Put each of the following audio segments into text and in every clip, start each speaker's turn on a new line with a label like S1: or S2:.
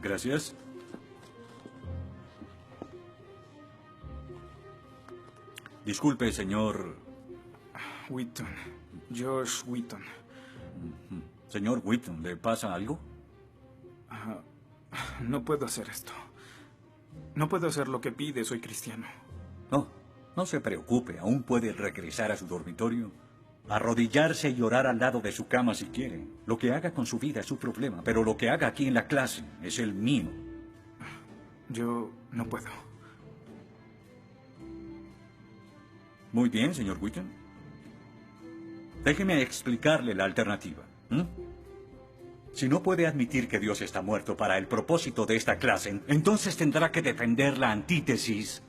S1: Gracias. Disculpe, señor...
S2: Wheaton. Josh Wheaton.
S1: Señor Wheaton, ¿le pasa algo?
S2: No puedo hacer esto. No puedo hacer lo que pide, soy cristiano.
S1: No, no se preocupe, aún puede regresar a su dormitorio, arrodillarse y orar al lado de su cama si quiere. Lo que haga con su vida es su problema, pero lo que haga aquí en la clase es el mío.
S2: Yo no puedo.
S1: Muy bien, señor Wheaton. Déjeme explicarle la alternativa. Si no puede admitir que Dios está muerto para el propósito de esta clase, entonces tendrá que defender la antítesis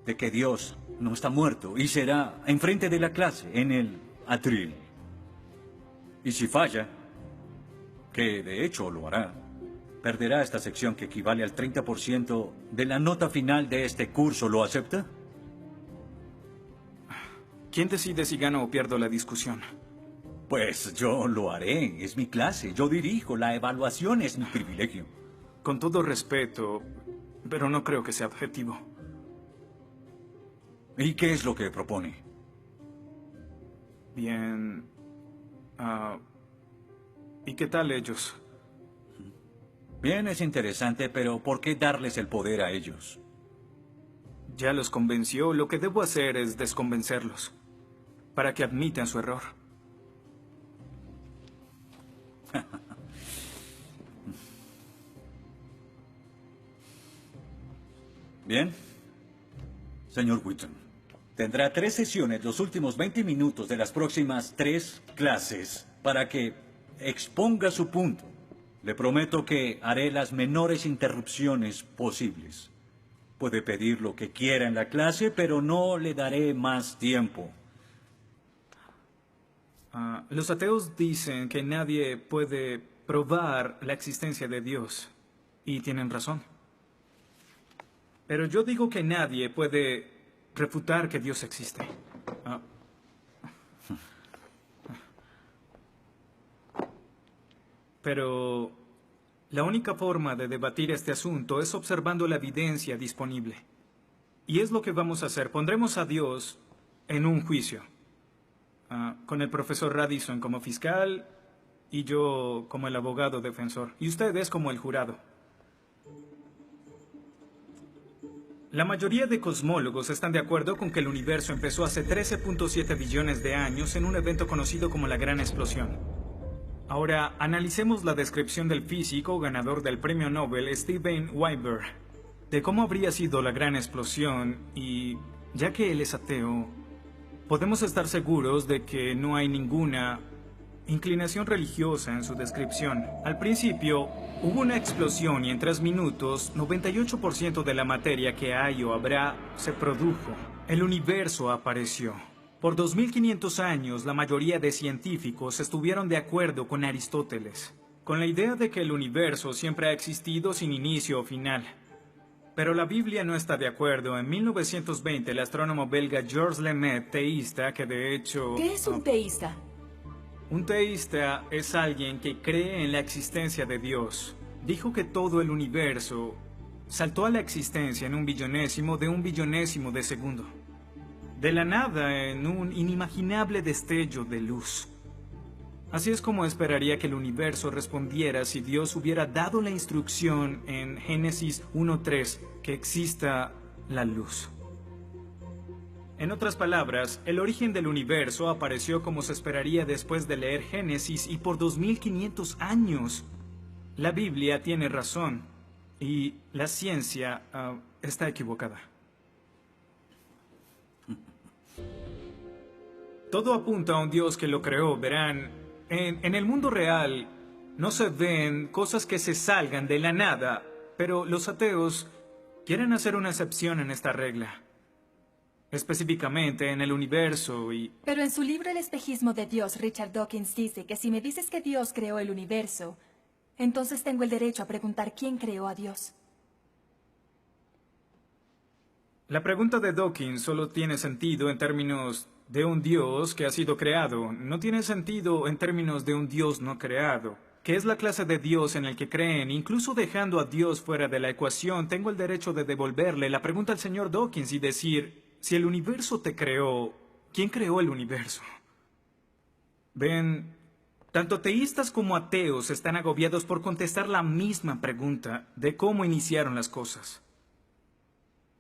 S1: de que Dios no está muerto y será enfrente de la clase, en el atril. Y si falla, que de hecho lo hará, perderá esta sección que equivale al 30% de la nota final de este curso. ¿Lo acepta?
S2: ¿Quién decide si gano o pierdo la discusión?
S1: Pues yo lo haré. Es mi clase. Yo dirijo. La evaluación es mi privilegio.
S2: Con todo respeto, pero no creo que sea objetivo.
S1: ¿Y qué es lo que propone?
S2: Bien... ¿y qué tal ellos?
S1: Bien, es interesante, pero ¿por qué darles el poder a ellos?
S2: Ya los convenció. Lo que debo hacer es desconvencerlos, para que admitan su error.
S1: Bien. Señor Wheaton, tendrá 3 sesiones los últimos 20 minutos de las próximas 3 clases para que exponga su punto. Le prometo que haré las menores interrupciones posibles. Puede pedir lo que quiera en la clase, pero no le daré más tiempo.
S2: Los ateos dicen que nadie puede probar la existencia de Dios. Y tienen razón. Pero yo digo que nadie puede refutar que Dios existe. Pero la única forma de debatir este asunto es observando la evidencia disponible. Y es lo que vamos a hacer. Pondremos a Dios en un juicio. Con el profesor Radisson como fiscal y yo como el abogado defensor. Y ustedes como el jurado. La mayoría de cosmólogos están de acuerdo con que el universo empezó hace 13.7 billones de años en un evento conocido como la Gran Explosión. Ahora, analicemos la descripción del físico ganador del premio Nobel Steven Weinberg de cómo habría sido la Gran Explosión y, ya que él es ateo, podemos estar seguros de que no hay ninguna inclinación religiosa en su descripción. Al principio, hubo una explosión y en 3 minutos, 98% de la materia que hay o habrá se produjo. El universo apareció. Por 2500 años, la mayoría de científicos estuvieron de acuerdo con Aristóteles, con la idea de que el universo siempre ha existido sin inicio o final. Pero la Biblia no está de acuerdo. En 1920, el astrónomo belga Georges Lemaitre, teísta, que de hecho...
S3: ¿Qué es un teísta?
S2: Un teísta es alguien que cree en la existencia de Dios. Dijo que todo el universo saltó a la existencia en un billonésimo de segundo. De la nada, en un inimaginable destello de luz. Así es como esperaría que el universo respondiera si Dios hubiera dado la instrucción en Génesis 1:3 que exista la luz. En otras palabras, el origen del universo apareció como se esperaría después de leer Génesis y por 2500 años. La Biblia tiene razón y la ciencia está equivocada. Todo apunta a un Dios que lo creó, verán. En el mundo real no se ven cosas que se salgan de la nada, pero los ateos quieren hacer una excepción en esta regla. Específicamente en el universo y...
S3: Pero en su libro El espejismo de Dios, Richard Dawkins dice que si me dices que Dios creó el universo, entonces tengo el derecho a preguntar quién creó a Dios.
S2: La pregunta de Dawkins solo tiene sentido en términos de un Dios que ha sido creado. No tiene sentido en términos de un Dios no creado. que es la clase de Dios en el que creen, incluso dejando a Dios fuera de la ecuación, tengo el derecho de devolverle la pregunta al señor Dawkins y decir, si el universo te creó, ¿quién creó el universo? Ven, tanto teístas como ateos están agobiados por contestar la misma pregunta de cómo iniciaron las cosas.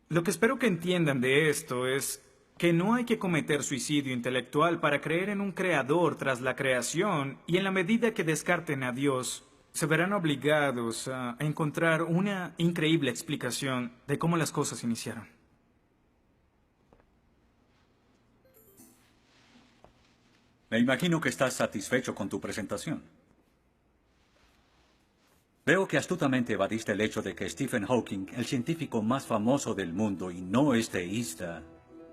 S2: Lo que espero que entiendan de esto es que no hay que cometer suicidio intelectual para creer en un creador tras la creación, y en la medida que descarten a Dios, se verán obligados a encontrar una increíble explicación de cómo las cosas iniciaron.
S1: Me imagino que estás satisfecho con tu presentación. Veo que astutamente evadiste el hecho de que Stephen Hawking, el científico más famoso del mundo y no es teísta,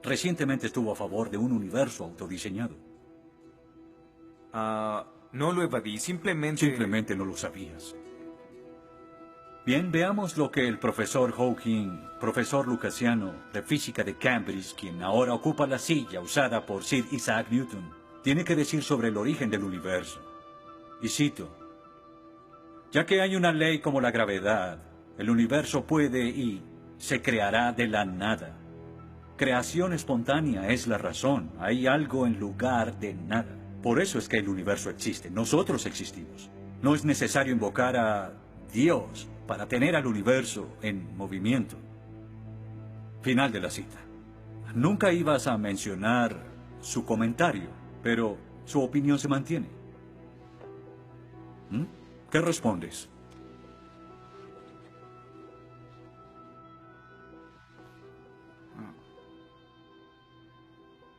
S1: recientemente estuvo a favor de un universo autodiseñado.
S2: No lo evadí, simplemente...
S1: Simplemente no lo sabías. Bien, veamos lo que el profesor Hawking, profesor lucasiano de física de Cambridge, quien ahora ocupa la silla usada por Sir Isaac Newton, tiene que decir sobre el origen del universo. Y cito: ya que hay una ley como la gravedad, el universo puede y se creará de la nada. Creación espontánea es la razón. Hay algo en lugar de nada. Por eso es que el universo existe. Nosotros existimos. No es necesario invocar a Dios para tener al universo en movimiento. Final de la cita. Nunca ibas a mencionar su comentario, pero su opinión se mantiene. ¿Qué respondes?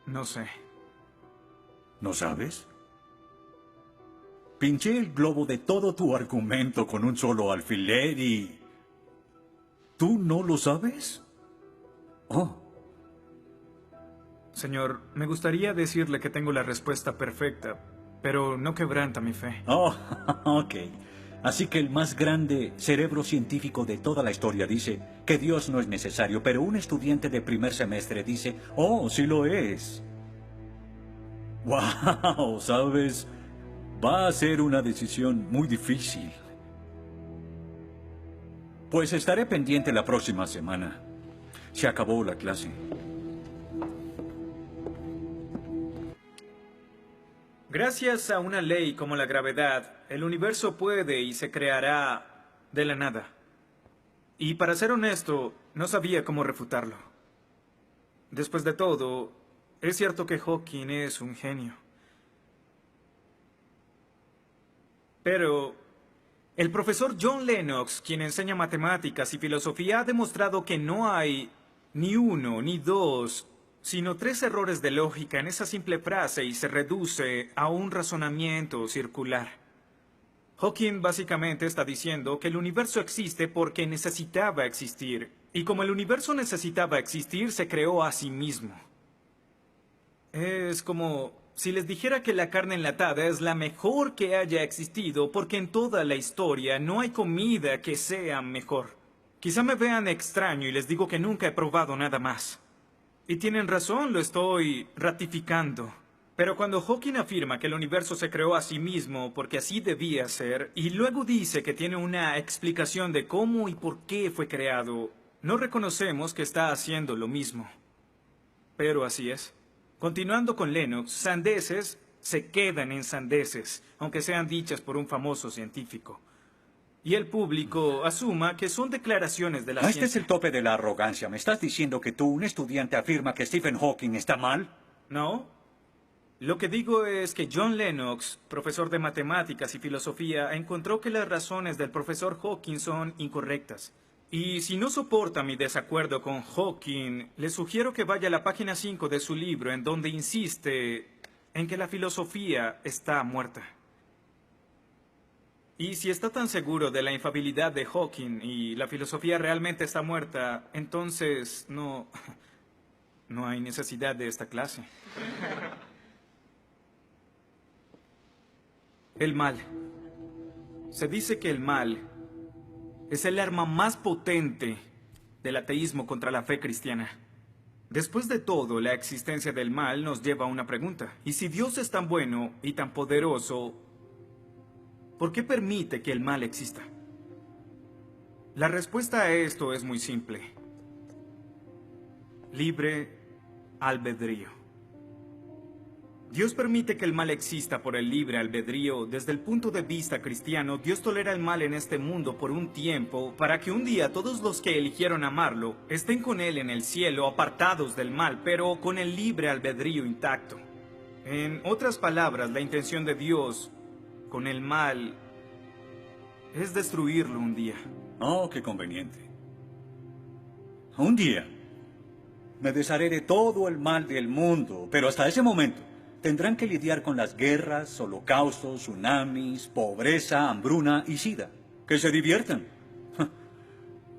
S2: No sé.
S1: ¿No sabes? Pinché el globo de todo tu argumento con un solo alfiler y... ¿tú no lo sabes? Oh.
S2: Señor, me gustaría decirle que tengo la respuesta perfecta, pero no quebranta mi fe.
S1: Oh, ok. Así que el más grande cerebro científico de toda la historia dice que Dios no es necesario, pero un estudiante de primer semestre dice, oh, sí lo es. Wow, ¿sabes? Va a ser una decisión muy difícil. Pues estaré pendiente la próxima semana. Se acabó la clase.
S2: Gracias a una ley como la gravedad, el universo puede y se creará de la nada. Y para ser honesto, no sabía cómo refutarlo. Después de todo, es cierto que Hawking es un genio. Pero el profesor John Lennox, quien enseña matemáticas y filosofía, ha demostrado que no hay ni uno ni dos, sino 3 errores de lógica en esa simple frase y se reduce a un razonamiento circular. Hawking básicamente está diciendo que el universo existe porque necesitaba existir, y como el universo necesitaba existir, se creó a sí mismo. Es como si les dijera que la carne enlatada es la mejor que haya existido porque en toda la historia no hay comida que sea mejor. Quizá me vean extraño y les digo que nunca he probado nada más. Y tienen razón, lo estoy ratificando. Pero cuando Hawking afirma que el universo se creó a sí mismo porque así debía ser, y luego dice que tiene una explicación de cómo y por qué fue creado, no reconocemos que está haciendo lo mismo. Pero así es. Continuando con Lennox, sandeces se quedan en sandeces, aunque sean dichas por un famoso científico. Y el público asuma que son declaraciones de la ciencia.
S1: Este es el tope de la arrogancia. ¿Me estás diciendo que tú, un estudiante, afirma que Stephen Hawking está mal?
S2: No. Lo que digo es que John Lennox, profesor de matemáticas y filosofía, encontró que las razones del profesor Hawking son incorrectas. Y si no soporta mi desacuerdo con Hawking, le sugiero que vaya a la página 5 de su libro, en donde insiste en que la filosofía está muerta. Y si está tan seguro de la infalibilidad de Hawking y la filosofía realmente está muerta, entonces no hay necesidad de esta clase. El mal. Se dice que el mal es el arma más potente del ateísmo contra la fe cristiana. Después de todo, la existencia del mal nos lleva a una pregunta. ¿Y si Dios es tan bueno y tan poderoso, ¿por qué permite que el mal exista? La respuesta a esto es muy simple. Libre albedrío. Dios permite que el mal exista por el libre albedrío. Desde el punto de vista cristiano, Dios tolera el mal en este mundo por un tiempo para que un día todos los que eligieron amarlo estén con Él en el cielo, apartados del mal, pero con el libre albedrío intacto. En otras palabras, la intención de Dios con el mal es destruirlo un día.
S1: Oh, qué conveniente. Un día me desharé de todo el mal del mundo, pero hasta ese momento tendrán que lidiar con las guerras, holocaustos, tsunamis, pobreza, hambruna y sida. Que se diviertan.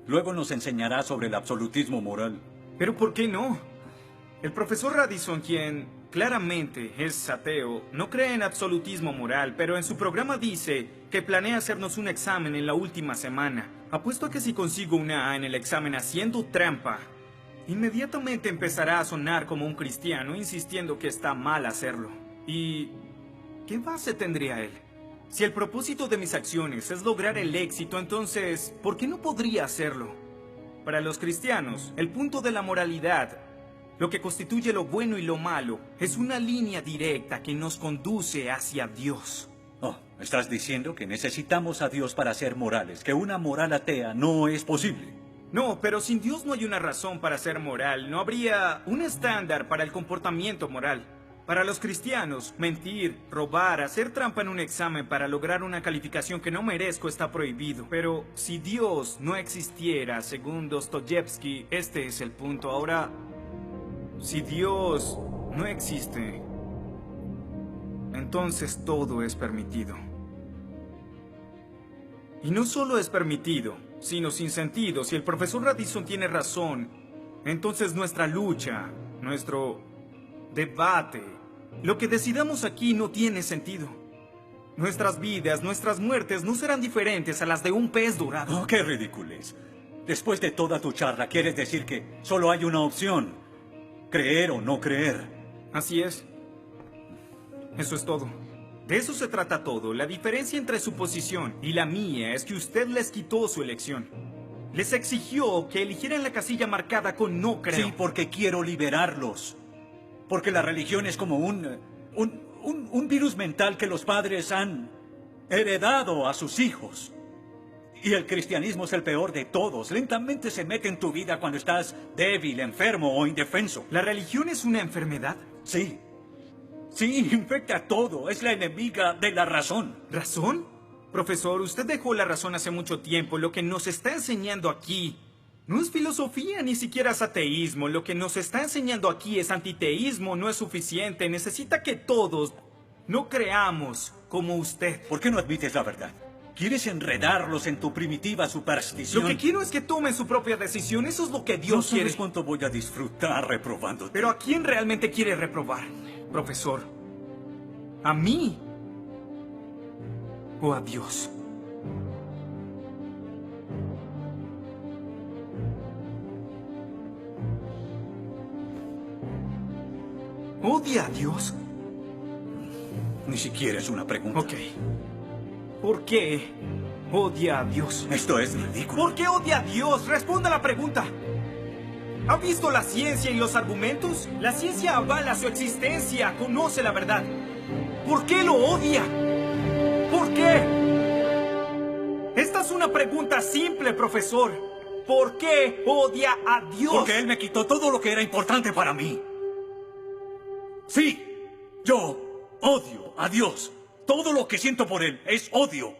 S1: Luego nos enseñará sobre el absolutismo moral.
S2: ¿Pero por qué no? El profesor Radisson, quien claramente es ateo, no cree en absolutismo moral, pero en su programa dice que planea hacernos un examen en la última semana. Apuesto a que si consigo una A en el examen haciendo trampa, inmediatamente empezará a sonar como un cristiano, insistiendo que está mal hacerlo. ¿Y qué base tendría él? Si el propósito de mis acciones es lograr el éxito, entonces, ¿por qué no podría hacerlo? Para los cristianos, el punto de la moralidad, lo que constituye lo bueno y lo malo, es una línea directa que nos conduce hacia Dios.
S1: Oh, estás diciendo que necesitamos a Dios para ser morales, que una moral atea no es posible.
S2: No, pero sin Dios no hay una razón para ser moral, no habría un estándar para el comportamiento moral. Para los cristianos, mentir, robar, hacer trampa en un examen para lograr una calificación que no merezco está prohibido. Pero si Dios no existiera, según Dostoyevsky, este es el punto. Ahora, si Dios no existe, entonces todo es permitido. Y no solo es permitido, sino sin sentido. Si el profesor Radisson tiene razón, entonces nuestra lucha, nuestro debate, lo que decidamos aquí no tiene sentido. Nuestras vidas, nuestras muertes no serán diferentes a las de un pez dorado.
S1: Oh, qué ridiculez. Después de toda tu charla, ¿quieres decir que solo hay una opción? Creer o no creer.
S2: Así es. Eso es todo. De eso se trata todo. La diferencia entre su posición y la mía es que usted les quitó su elección. Les exigió que eligieran la casilla marcada con no creo.
S1: Sí, porque quiero liberarlos. Porque la religión es como un virus mental que los padres han heredado a sus hijos. Y el cristianismo es el peor de todos. Lentamente se mete en tu vida cuando estás débil, enfermo o indefenso.
S2: ¿La religión es una enfermedad?
S1: Sí. Sí, infecta todo. Es la enemiga de la razón.
S2: ¿Razón? Profesor, usted dejó la razón hace mucho tiempo. Lo que nos está enseñando aquí no es filosofía, ni siquiera es ateísmo. Lo que nos está enseñando aquí es antiteísmo. No es suficiente. Necesita que todos no creamos como usted.
S1: ¿Por qué no admites la verdad? ¿Quieres enredarlos en tu primitiva superstición?
S2: Lo que quiero es que tomen su propia decisión. Eso es lo que Dios
S1: no sabes
S2: quiere.
S1: cuánto voy a disfrutar reprobándote.
S2: Pero ¿a quién realmente quiere reprobar, profesor? ¿A mí? ¿O a Dios? ¿Odia a Dios?
S1: Ni siquiera es una pregunta.
S2: Ok. ¿Por qué odia a Dios?
S1: Esto es ridículo.
S2: ¿Por qué odia a Dios? Responda la pregunta. ¿Ha visto la ciencia y los argumentos? La ciencia avala su existencia, conoce la verdad. ¿Por qué lo odia? ¿Por qué? Esta es una pregunta simple, profesor. ¿Por qué odia a Dios?
S1: Porque Él me quitó todo lo que era importante para mí. Sí, yo odio a Dios. Todo lo que siento por Él es odio.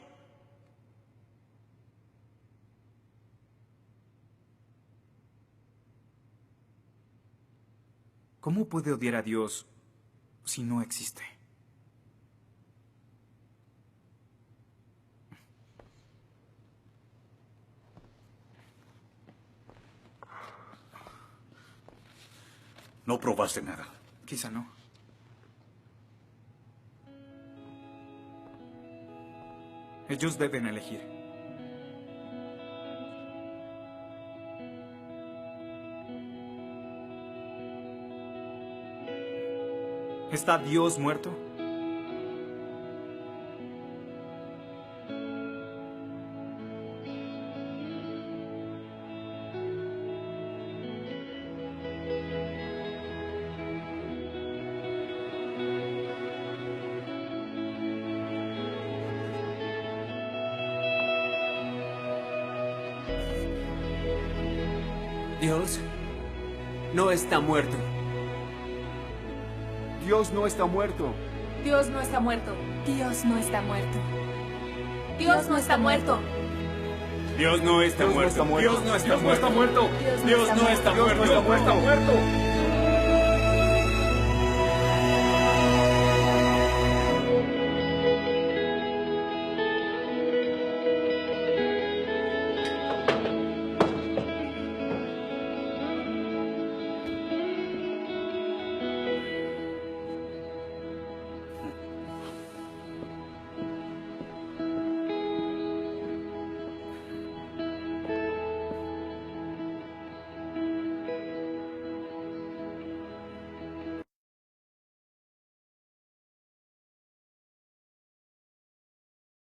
S2: ¿Cómo puede odiar a Dios si no existe?
S1: No probaste nada.
S2: Quizá no. Ellos deben elegir. ¿Está Dios muerto?
S4: Dios no está muerto.
S5: Dios no está muerto.
S6: Dios no está muerto.
S3: Dios no está muerto.
S6: Dios no está muerto.
S4: Dios no está muerto.
S5: Dios no está muerto.
S4: Dios no está muerto.
S3: Dios no está muerto.
S4: Dios no está muerto.
S5: Dios no está muerto.